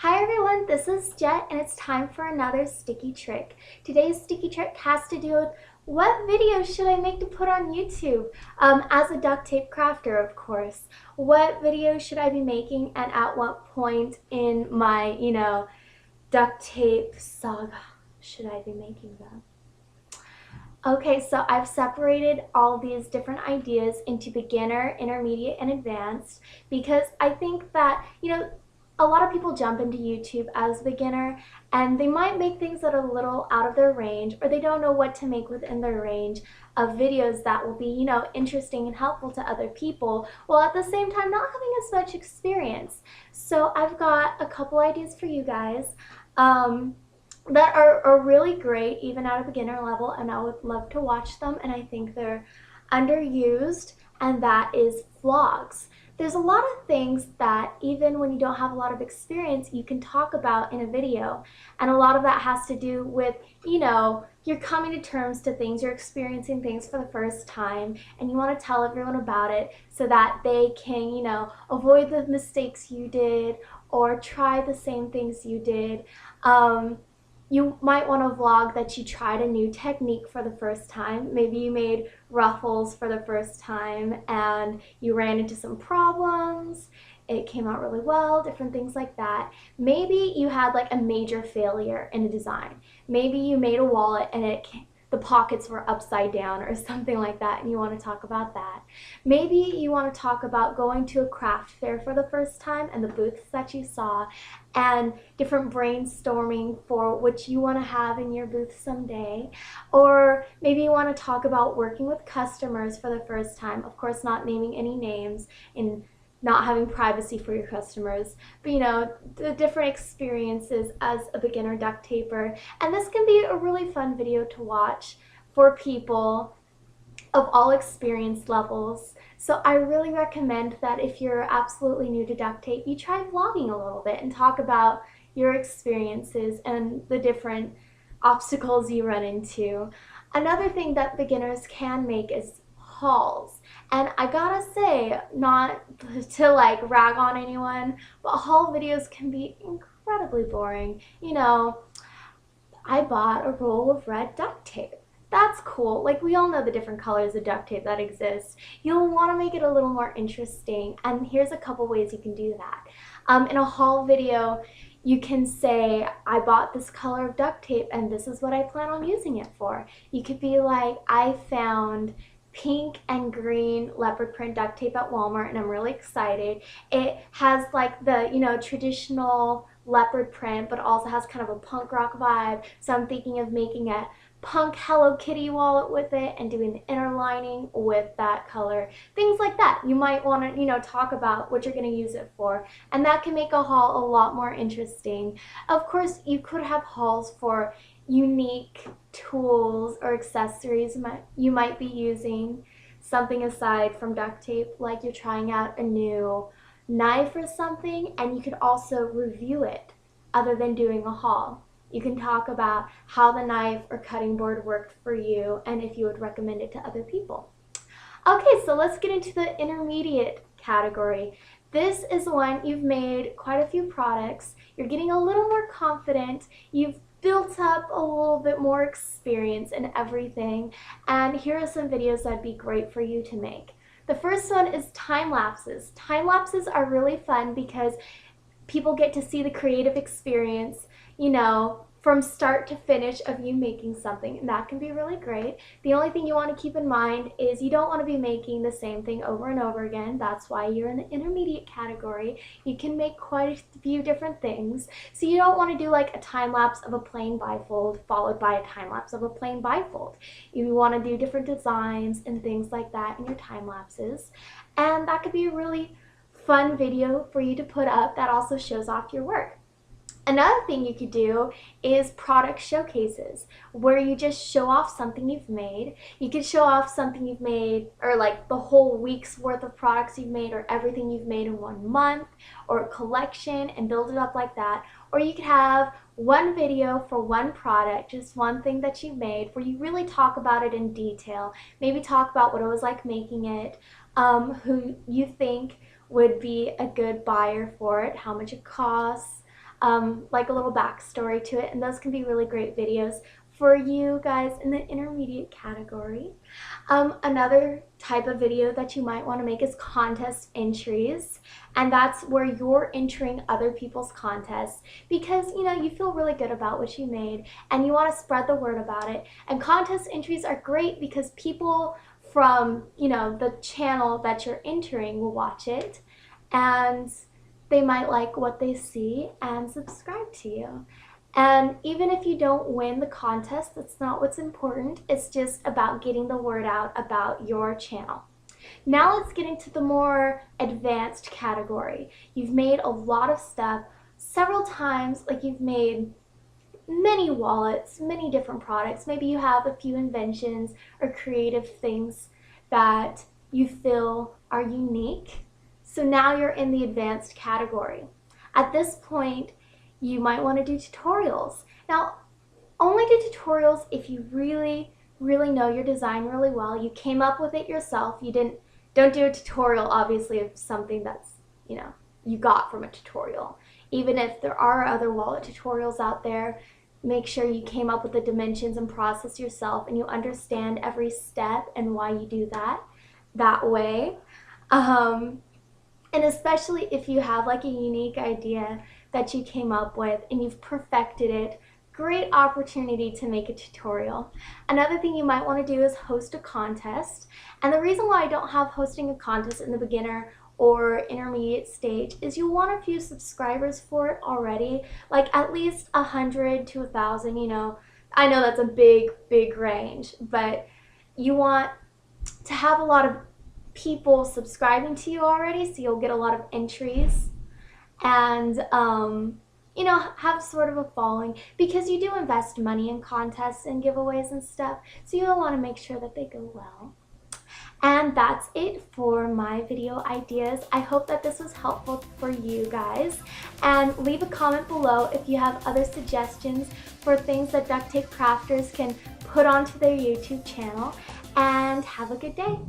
Hi everyone, this is Jet and it's time for another sticky trick. Today's sticky trick has to do with what video should I make to put on YouTube? As a duct tape crafter, of course. What video should I be making and at what point in my, duct tape saga should I be making them? Okay, so I've separated all these different ideas into beginner, intermediate, and advanced because I think that, a lot of people jump into YouTube as a beginner and they might make things that are a little out of their range, or they don't know what to make within their range of videos that will be, interesting and helpful to other people, while at the same time not having as much experience. So I've got a couple ideas for you guys. That are really great even at a beginner level, and I would love to watch them, and I think they're underused, and that is vlogs. There's a lot of things that even when you don't have a lot of experience you can talk about in a video, and a lot of that has to do with, you're coming to terms to things, you're experiencing things for the first time, and you want to tell everyone about it so that they can, avoid the mistakes you did or try the same things you did. You might want to vlog that you tried a new technique for the first time. Maybe you made ruffles for the first time and you ran into some problems. It came out really well, different things like that. Maybe you had like a major failure in a design. Maybe you made a wallet and the pockets were upside down or something like that, and you want to talk about that. Maybe you want to talk about going to a craft fair for the first time and the booths that you saw and different brainstorming for what you want to have in your booth someday. Or maybe you want to talk about working with customers for the first time, of course not naming any names and not having privacy for your customers, but the different experiences as a beginner duct taper. And this can be a really fun video to watch for people of all experience levels. So I really recommend that if you're absolutely new to duct tape, you try vlogging a little bit and talk about your experiences and the different obstacles you run into. Another thing that beginners can make is hauls. And I gotta say, not to like rag on anyone, but haul videos can be incredibly boring. I bought a roll of red duct tape. That's cool. Like, we all know the different colors of duct tape that exist. You'll want to make it a little more interesting, and here's a couple ways you can do that. In a haul video, you can say, I bought this color of duct tape and this is what I plan on using it for. You could be like, I found pink and green leopard print duct tape at Walmart and I'm really excited. It has like the, traditional leopard print, but also has kind of a punk rock vibe. So I'm thinking of making a punk Hello Kitty wallet with it and doing the inner lining with that color. Things like that. You might want to, talk about what you're going to use it for, and that can make a haul a lot more interesting. Of course, you could have hauls for unique tools or accessories you might be using, something aside from duct tape, like you're trying out a new knife or something, and you could also review it other than doing a haul. You can talk about how the knife or cutting board worked for you and if you would recommend it to other people. Okay, so let's get into the intermediate category. This is one you've made quite a few products, you're getting a little more confident, you've built up a little bit more experience in everything, and here are some videos that'd be great for you to make. The first one is time lapses. Time lapses are really fun because people get to see the creative experience, from start to finish of you making something, and that can be really great. The only thing you want to keep in mind is you don't want to be making the same thing over and over again. That's why you're in the intermediate category. You can make quite a few different things. So you don't want to do like a time lapse of a plain bifold followed by a time lapse of a plain bifold. You want to do different designs and things like that in your time lapses, and that could be a really fun video for you to put up that also shows off your work. Another thing you could do is product showcases, where you just show off something you've made. You could show off something you've made, or like the whole week's worth of products you've made, or everything you've made in 1 month, or a collection, and build it up like that. Or you could have one video for one product, just one thing that you've made, where you really talk about it in detail. Maybe talk about what it was like making it, who you think would be a good buyer for it, how much it costs, like a little backstory to it, and those can be really great videos for you guys in the intermediate category. Another type of video that you might want to make is contest entries, and that's where you're entering other people's contests because you feel really good about what you made and you want to spread the word about it. And contest entries are great because people from the channel that you're entering will watch it, and they might like what they see and subscribe to you. And even if you don't win the contest, that's not what's important. It's just about getting the word out about your channel. Now let's get into the more advanced category. You've made a lot of stuff several times, like you've made many wallets, many different products. Maybe you have a few inventions or creative things that you feel are unique. So now you're in the advanced category. At this point, you might want to do tutorials. Now, only do tutorials if you really know your design really well. You came up with it yourself. Don't do a tutorial, obviously, of something that's, you got from a tutorial. Even if there are other wallet tutorials out there, make sure you came up with the dimensions and process yourself and you understand every step and why you do that way. And especially if you have like a unique idea that you came up with and you've perfected it, great opportunity to make a tutorial. Another thing you might want to do is host a contest. And the reason why I don't have hosting a contest in the beginner or intermediate stage is you want a few subscribers for it already, like at least 100 to 1,000, I know that's a big range, but you want to have a lot of people subscribing to you already, so you'll get a lot of entries and have sort of a following, because you do invest money in contests and giveaways and stuff, so you'll want to make sure that they go well. And that's it for my video ideas. I hope that this was helpful for you guys, and leave a comment below if you have other suggestions for things that duct tape crafters can put onto their YouTube channel, and have a good day.